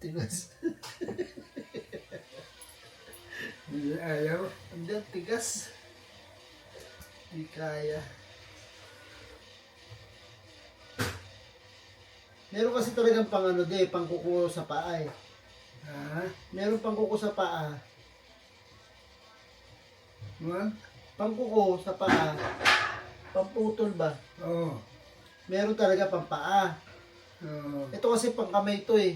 Tigas. Hindi ayaw. Hindi, tigas. Hindi kaya. Meron kasi talagang pang ano di, pang kuko sa paa eh. Ha? Meron pang kuko sa paa. Wag? Pang kuko sa paa. Pamputol ba? Oo. Meron talaga pang paa. Oo. Ito kasi pang kamay to eh.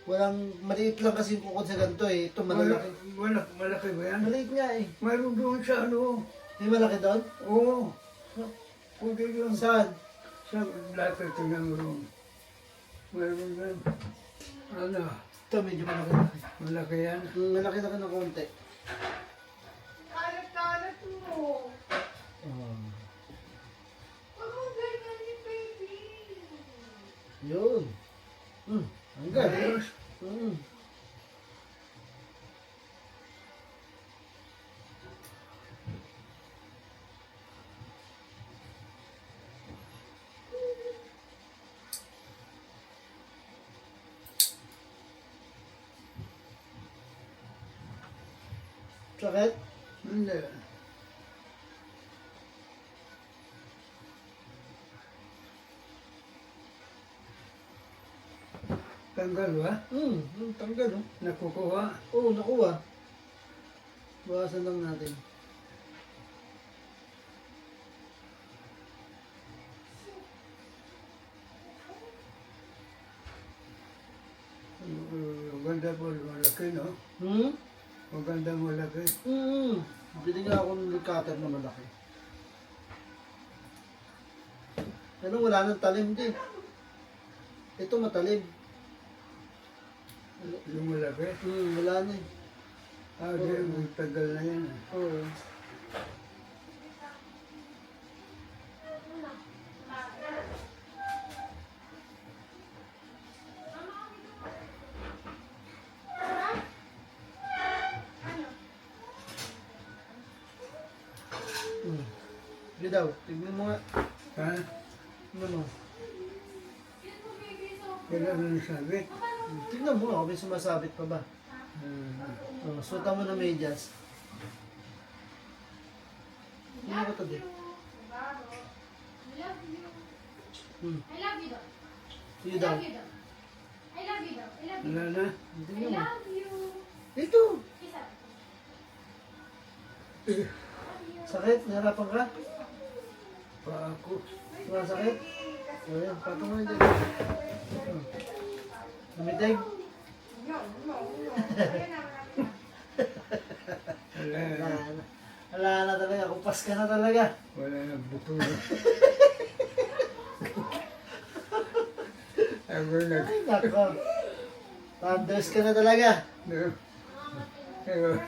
Walang, maliit lang kasi yung kukod sa ganito eh. Ito malalaki. Malaki ba yan? Maliit nga eh. Mayroon doon sa ano. May malaki doon? Oo. Kundi doon. Saan? Sa lahat ito ng room. Mayroon doon. Ano? Ito medyo malaki. Malaki yan. Malaki na ka ng konti. Kalat-kalat mo. Oh. Huwag mo ganyan ni baby. Yun. Hanggang. Ayos. Sakit? Hindi. Tanggal ba? Tanggal oh. Nakukuha? Oo, nakuha. Bawasan lang natin. Maganda po, malaki, no? Maganda malaki. Bili nga ako ng cutter na malaki. Ano, wala nang talim din. Ito matalim. Yung malaki. Wala na eh. Di, magtagal na yan. Oo. Hindi daw, tignan mo nga. Ha? Ano mo? Kailan na sabit? Tignan mo ako, may sumasabit pa ba? Suotan mo na medyas. Ano ko to din? I love you daw. Sige daw. I love you daw. I love you. Wala na? I Tignan mo. love you. Ito! Isa. Sakit? Nahirapan ka? Pa ako. Sumasakit? Ayan, patungan dyan. Namitig? Wala Wala na. na. Wala na talaga. Kupas ka na talaga. Wala na buto na. Ako nag... Ay, nako. Thunders ka na talaga. Ewan.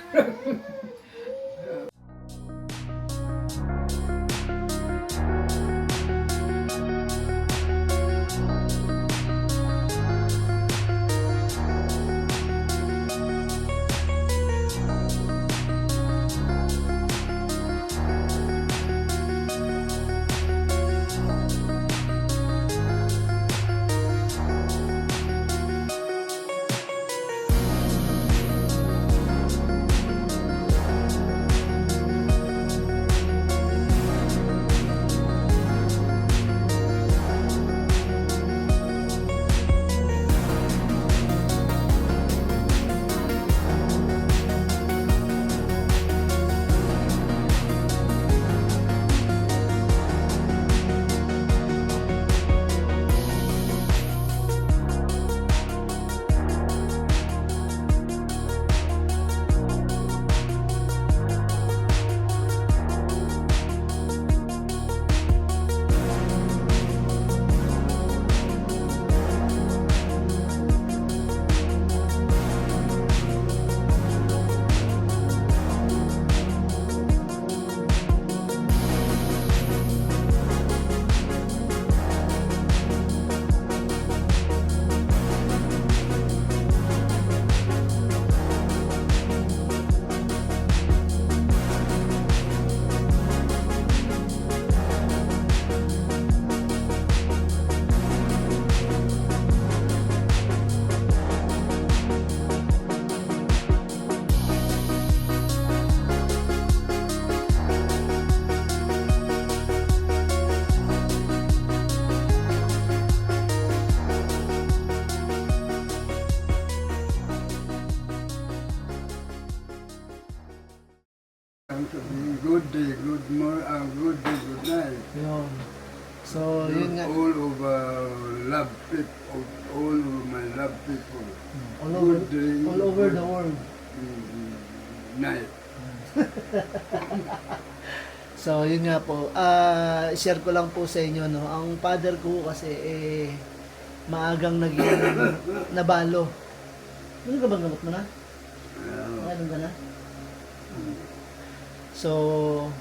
good day, good day, good night. Yun. So, yun nga. All of love people, all of my love people. All over, Good day, all over good the world. night. So, yun nga po. Share ko lang po sa inyo, no. Ang father ko kasi, maagang naging nabalo. Ano ka bang gamot mo na? Ano ka na? So,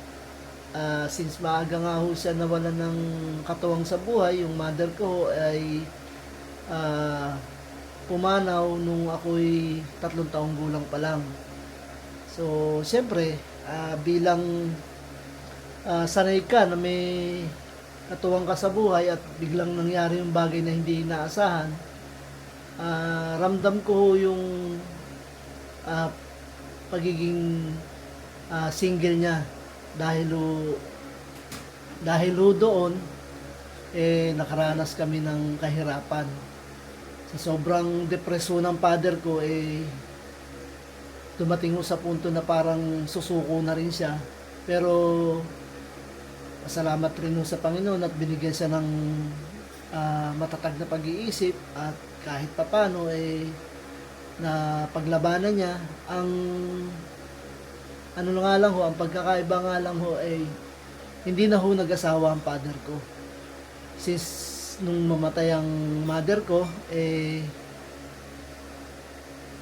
since maaga nga ho siya nawalan ng katuwang sa buhay, yung mother ko ay pumanaw nung ako'y 3 taong gulang pa lang. So, siyempre, bilang sanay ka na may katuwang ka sa buhay at biglang nangyari yung bagay na hindi inaasahan, ramdam ko yung pagiging single niya dahil doon nakaranas kami ng kahirapan. Sa sobrang depresyon ng father ko dumating sa punto na parang susuko na rin siya, pero salamat rin sa Panginoon at binigyan siya ng matatag na pag-iisip at kahit papano na paglabanan niya. Ang ano nga lang ho, ang pagkakaiba nga lang ho hindi na ho nag-asawa ang father ko. Since nung mamatay ang mother ko,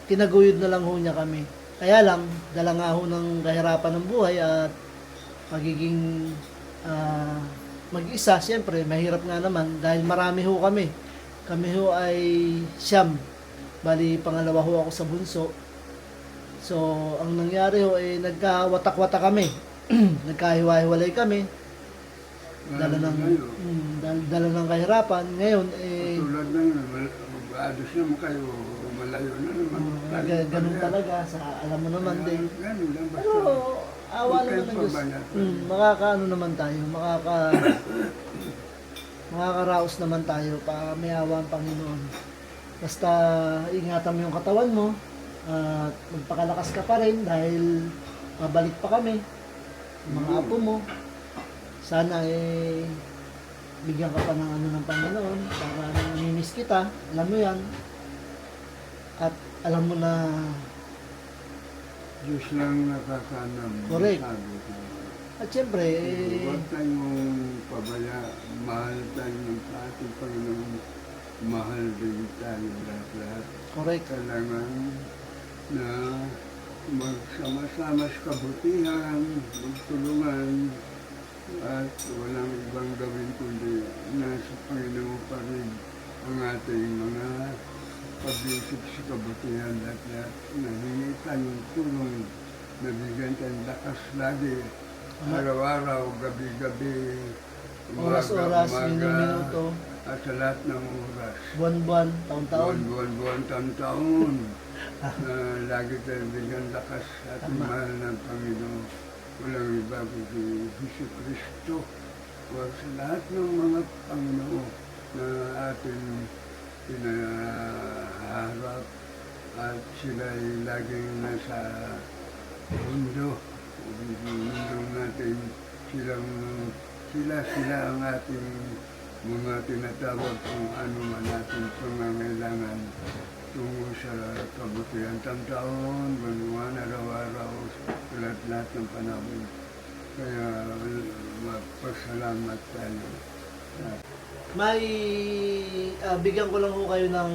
tinaguyod na lang ho niya kami. Kaya lang, dala nga ho ng kahirapan ng buhay at magiging mag-isa, siyempre, mahirap nga naman dahil marami ho kami. Kami ho ay 9. Bali, pangalawa ho ako sa bunso. So, ang nangyari ho nagkawatak-watak kami. Nagkahiwa-hiwalay kami. Dala ng kahirapan. Ngayon, Tulad na yun, mag-ados naman kayo, malayo na naman. ganun talaga. Alam mo naman din. Ganun lang, basta. Pero, awa naman ng Diyos. Makakaano naman tayo. Makakaraos naman tayo. May awa ang Panginoon. Basta, ingatan mo yung katawan mo. At magpakalakas ka pa rin dahil mabalik pa kami. Mga apo mo. Sana bigyan ka pa ng ng Panginoon para namimiss kita. Alam mo yan. At alam mo na Diyos lang nakakanam. Correct. Sabi ko. at syempre Huwag tayong pabaya. Mahal tayo ng ating Panginoon. Mahal din tayo lahat-lahat. correct. Kailangan na magsama-sama sa kabutihan, magtulungan, at walang ibang gawin kundi nasa Panginoon pa rin ang ating mga pag-isip sa kabutihan at nahingi tayong tulong, nabigyan tayong lakas lagi, araw-araw, gabi-gabi, Oras-oras, minuto-minuto, at sa lahat ng oras. buwan-buwan, taon-taon. Buwan-buwan, taon-taon. Lagi tayong bigyan lakas at Tama. mahal ng Panginoon. Walang iba kundi Hesus Kristo. O sa lahat ng mga Panginoon na ating pinaharap at sila'y laging nasa mundo. Mundo natin sila ang ating mga tinatawag kung ano man natin pangangailangan tungo sa kabutihan taon-taon, buwan-buwan, araw-araw, lahat ng panahon. Kaya magpasalamat tayo. May bigyan ko lang ho kayo ng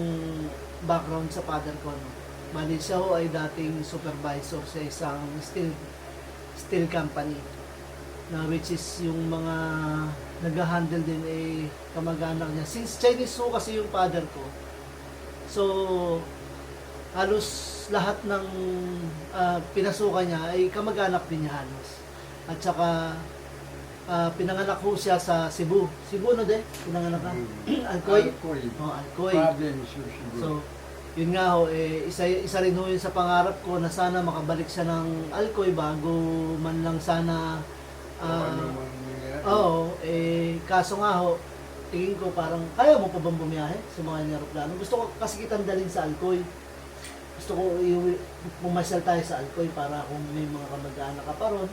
background sa father ko. No? Bali siya ho ay dating supervisor sa isang steel company. Na which is yung mga nag-handle din kamag-anak niya. Since Chinese ho kasi yung father ko, so halos lahat ng pinasukan niya ay kamag-anak din niya halos. At saka pinanganak ho siya sa Cebu. Cebu na din? Pinanganak na? Alcoy? Oh, Alcoy. Province of Cebu. So, yun nga ho, isa rin ho yun sa pangarap ko na sana makabalik siya ng Alcoy bago man lang sana ano man nangyari. oo, kaso nga ho, tingin ko parang, kaya mo pa bang bumiyahe sa mga aeroplano? Gusto ko kasi kitang dalhin sa Alcoy. Gusto ko pumasyal tayo sa Alcoy para kung may mga kamag-anak ka pa ron,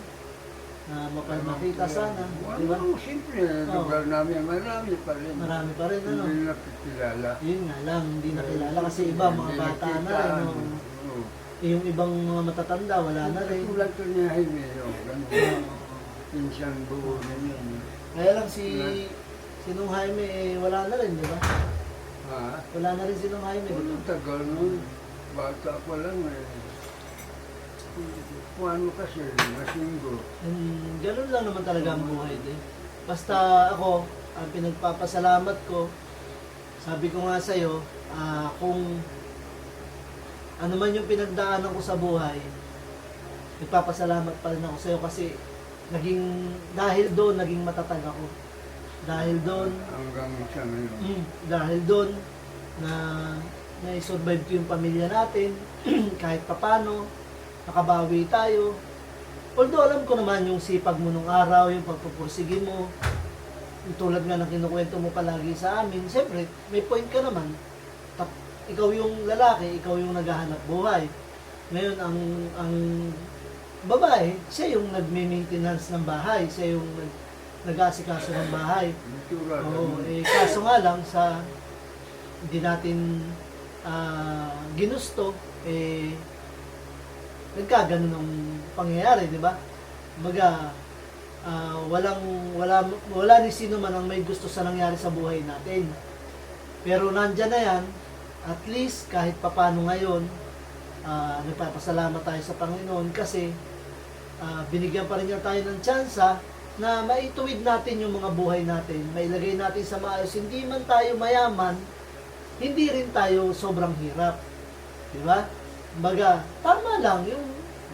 na makita sana, di ba? Ano, siyempre, lugar namin, marami pa rin. Marami pa rin, ano? Hindi nakikilala. Yun nga lang, hindi nakilala kasi iba, mga Hindi bata na nakita, rin. No? oo. Yung ibang mga matatanda, wala na rin. Tulad ko niya, Jaime, ganun. Pinsan buo na yun. Kaya lang si Nung Jaime, wala na rin, di ba? Ha? Wala na rin si Nung Jaime, di ba? Ang tagal nun. Bata pa lang eh. Paano kasi, nasinggo. Ganun lang naman talaga ang buhay din. Basta ako, ang pinagpapasalamat ko, sabi ko nga sa'yo, kung ano man yung pinagdaanan ko sa buhay, nagpapasalamat pa rin ako sa'yo kasi dahil doon, naging matatag ako. Dahil doon, Hanggang sa ngayon. dahil doon, na na-survive ko yung pamilya natin, kahit papano, nakabawi tayo. Although alam ko naman yung sipag mo nung araw, yung pagpupursige mo, yung tulad nga ng kinukwento mo palagi sa amin, siyempre, may point ka naman. Ikaw yung lalaki, ikaw yung naghahanap buhay. Ngayon, ang babae, siya yung nagme-maintenance ng bahay, siya yung nag-aasikaso ng bahay. Tulad Oo, kaso nga lang sa hindi natin ginusto, nagkaganon ang pangyayari, di ba? Kumbaga, wala ni sino man ang may gusto sa nangyari sa buhay natin. Pero nandyan na yan, at least kahit papano ngayon, nagpapasalamat tayo sa Panginoon kasi binigyan pa rin niya tayo ng tsansa na maituwid natin yung mga buhay natin, mailagay natin sa maayos. Hindi man tayo mayaman, hindi rin tayo sobrang hirap. Di ba? Kumbaga, tama lang yung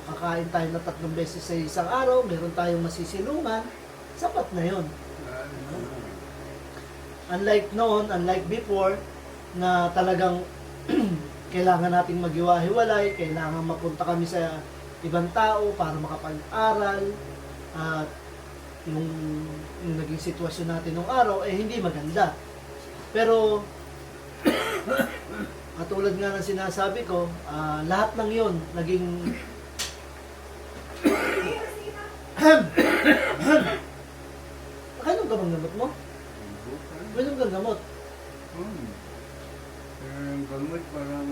makakain tayo na 3 beses sa isang araw, meron tayong masisilungan, sapat na yon. Unlike noon, unlike before, na talagang kailangan nating maghiwa-hiwalay, kailangan mapunta kami sa ibang tao para makapag-aral, at yung naging sitwasyon natin nung araw, hindi maganda. Pero, katulad nga ng sinasabi ko, lahat ng yon naging Kainom ka bang gamot mo? Kainom kang gamot? Ang gamot parang...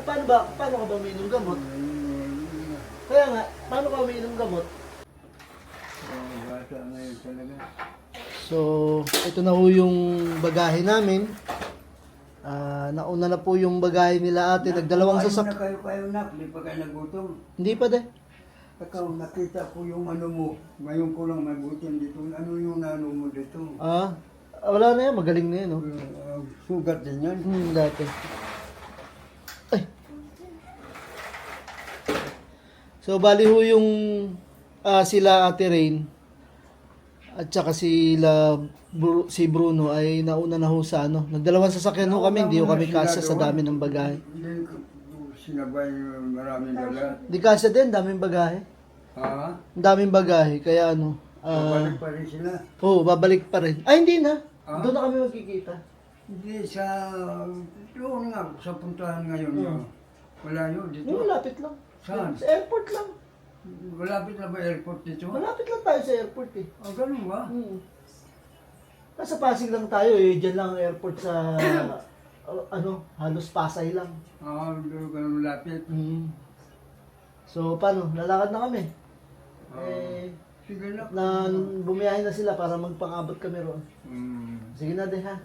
Paano ka ba umiinom gamot? Kaya nga, paano ka umiinom gamot? Bata ngayon talaga. So, ito na po yung bagahe namin. Nauna na po yung bagahe nila ate. Nagdalawang sasak. Ayun na kayo nak, di pa kayo nagutom. Hindi pa de. Ikaw, nakita ko yung ano mo. Ngayon ko lang magutom dito. Ano yung ano mo dito? Wala na yan. Magaling na yan. Oh. Sugat din yan. Dati. Ay. So, bali ho yung sila Ate Rain at saka si Bruno ay nauna na ho sa nagdalawang sasakyan ho kami, hindi ho kami kasya sa dami ng bagahe. Hindi ko sinabay maraming dala. Di kasya din, daming bagahe. Ha? Ang daming bagahe, kaya Babalik pa rin sila. babalik pa rin. Ay, hindi na. Ah? Doon na kami magkikita. Hindi sa... Doon nga, sa puntahan ngayon. Wala yun dito. Yung malapit lang. Saan? Sa airport lang. Malapit na ba airport dito? Malapit lang tayo sa airport eh. Ganun ba? Nasa Pasig lang tayo eh. Diyan lang ang airport sa... halos Pasay lang. Ganun lapit. So, paano? Lalakad na kami. Sige na. Bumiyahin na sila para magpangabot kami roon. Sige na din ha.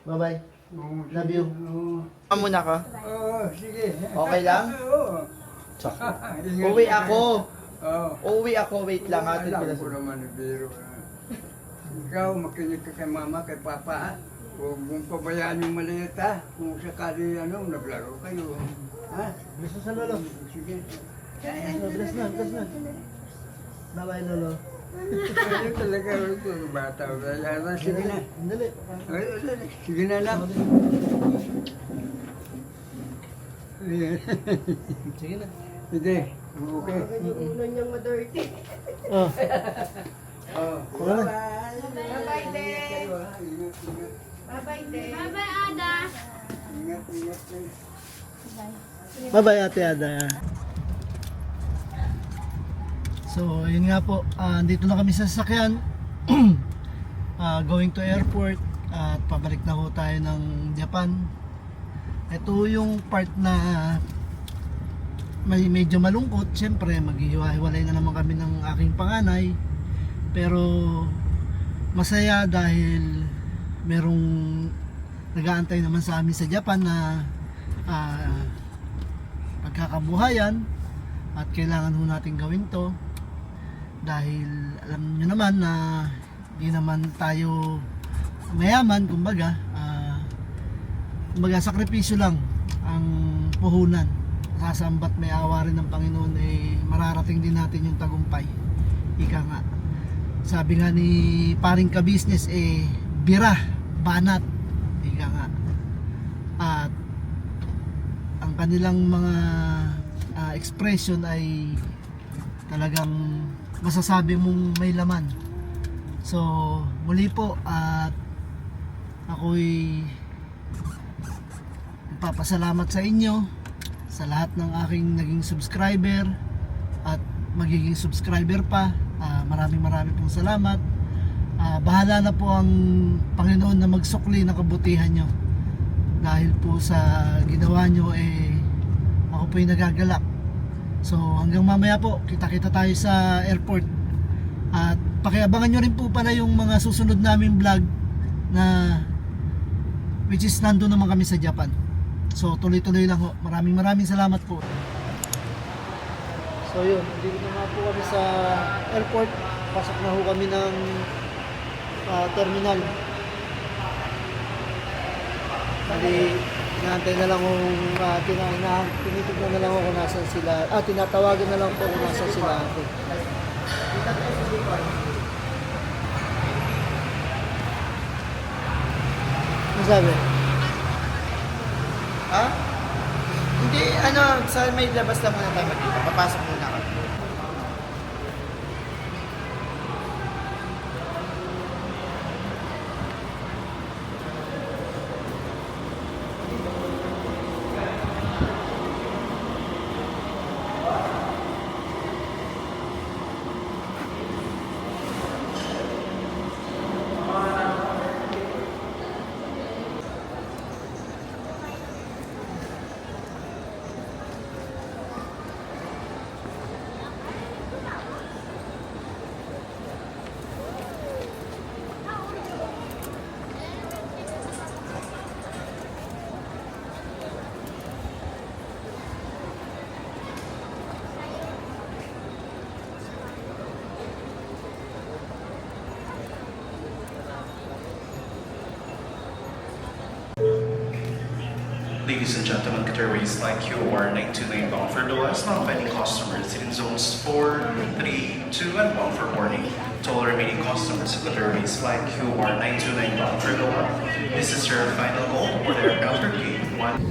Bye-bye. Love you. Muna ka. Sige. Okay lang? Oo. Uwi ako. Oo. Wait lang ate. Alam ko naman ni Biro. Ikaw, makinig ka kay mama, kay papa. Huwag mong pabayaan yung maliit ha. Kung sakali naglaro kayo. Ha? Bless na lolo. Sige. Bless na. Bye-bye lolo. Ayun talaga yung bata. Sige na. Dali. Sige na lang. Sige na. Sige. Okay. Ulo niyang madirty. Oh. Wala na. Bye-bye, Dad. Bye-bye, Dad. Bye-bye, Ada. Ingat. Bye-bye ate Ada. So, yun nga po, dito na kami sa sasakyan. Going to airport at pabalik na ho tayo ng Japan. Ito yung part na medyo malungkot. Siyempre, maghihiwa-hiwalay na naman kami ng aking panganay. Pero masaya dahil merong nag-aantay naman sa amin sa Japan na pagkakabuhayan at kailangan ho natin gawin to dahil alam nyo naman na hindi naman tayo mayaman, kumbaga sakripisyo lang ang puhunan. Sasambat may awa rin ng Panginoon, mararating din natin yung tagumpay. Ika nga, sabi nga ni paring ka-business, bira, banat, ika nga. At ang kanilang mga expression ay talagang masasabi mong may laman. So muli po, at ako'y nagpapasalamat sa inyo, sa lahat ng aking naging subscriber at magiging subscriber pa. Maraming pong salamat. Bahala na po ang Panginoon na magsukli ng kabutihan nyo. Dahil po sa ginawa nyo, ako po yung nagagalak. So hanggang mamaya po, kita-kita tayo sa airport. At pakiabangan nyo rin po pala yung mga susunod naming vlog na which is nandun naman kami sa Japan. So tuloy-tuloy lang ho. Maraming salamat po. So yun, dito na nga po kami sa airport. Pasok na ho kami ng terminal. Hindi, inaantay na lang kung tinitignan na lang ako kung nasan sila. Tinatawagan na lang po kung nasan sila ate. Ano sabi? Hindi, sa may labas lang muna tayo magkita. Papasok muna kami. Ladies and gentlemen, Qatar Airways Flight QR 929 bound for Doha is now pending customers in zones 4, 3, 2, and 1 for boarding. To all remaining customers of Qatar Airways Flight QR 929 bound for Doha, this is your final call for the aircraft or gate 1.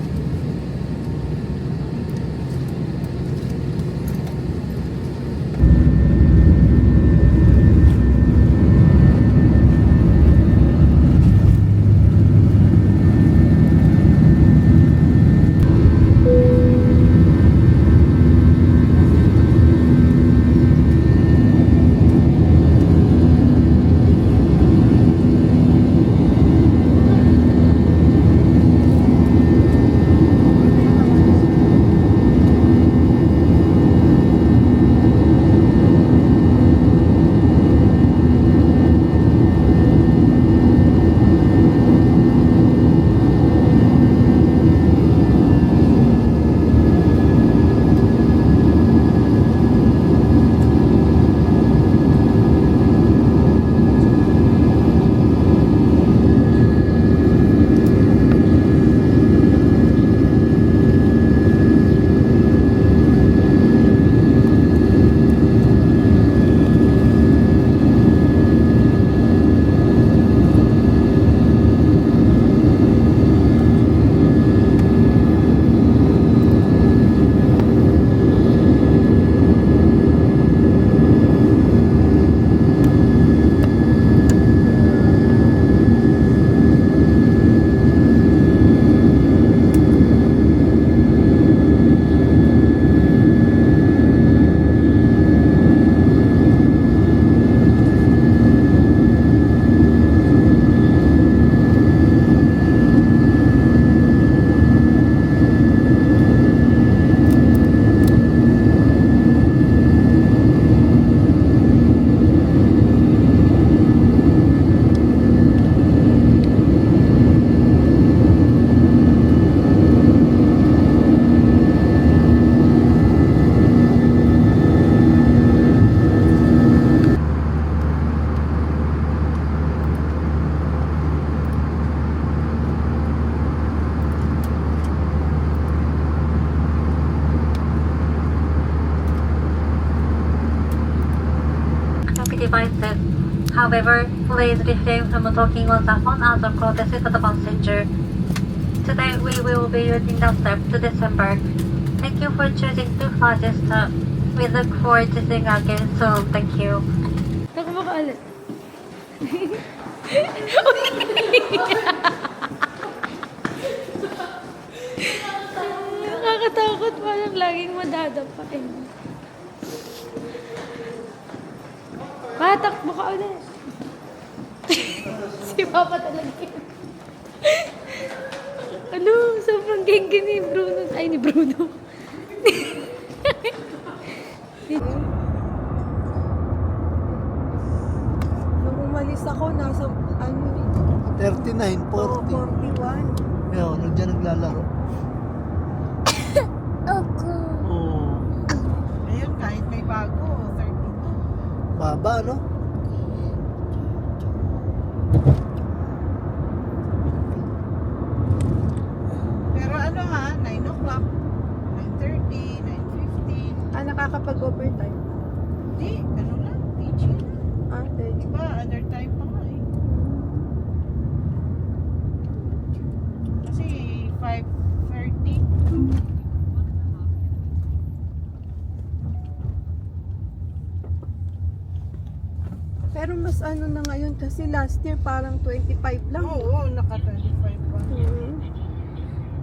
However, please refrain from talking on the phone out of courtesy to the passenger. Today, we will be using the step to disembark. Thank you for choosing to register. We look forward to seeing you again soon. Thank you. Ako makaalit. Nakakatakot, parang laging madadapain. Patakbo ka ulit. Si Papa talaga yun. Ano? Sobrang gengge ni Bruno. Ay, ni Bruno. Nung umalis ako, nasa, 39, 40. 41. Kaya ano dyan naglalaro. Oo. Ayun, kahit may bago, 32. Baba, no? Pero ano ha, 9 o'clock, 9:30, 9:15. Nakakapag-overtime? Hindi, ano lang, teaching lang. Diba, other time pa nga eh. Kasi 5:30. Pero mas ano na ngayon kasi last year parang 25 lang. Oo, naka-25 pa. Mhm.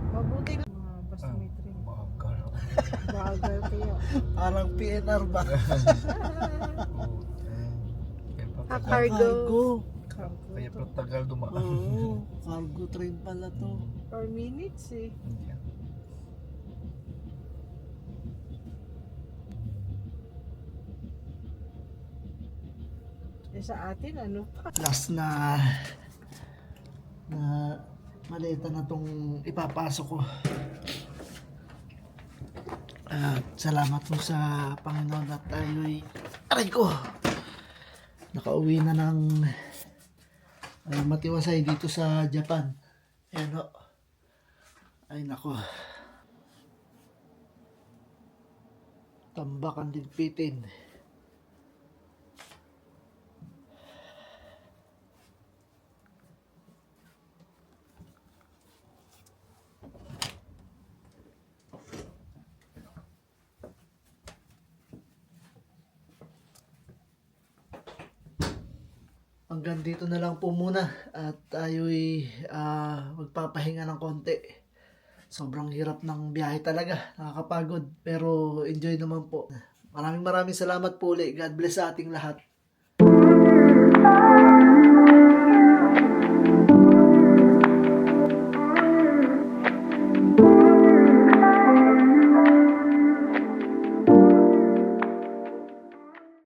Mabuti lang. Mga basmetri. Bagal. Bagal kaya. Parang PNR ba? Cargo. Kaya pero tagal dumaan. Oo. Cargo train pala to. 4 minutes eh. Eh sa atin, ano pa? Last na maleta na tong ipapasok ko. At salamat po sa Panginoon at tayo'y aray ko nakauwi na ng matiwasay dito sa Japan. Ayan o. Ay nako. Tambak ang ligpitin. Hanggang dito na lang po muna at tayo'y magpapahinga ng konti. Sobrang hirap ng biyahe talaga, nakakapagod pero enjoy naman po. Maraming salamat po ulit. God bless sa ating lahat.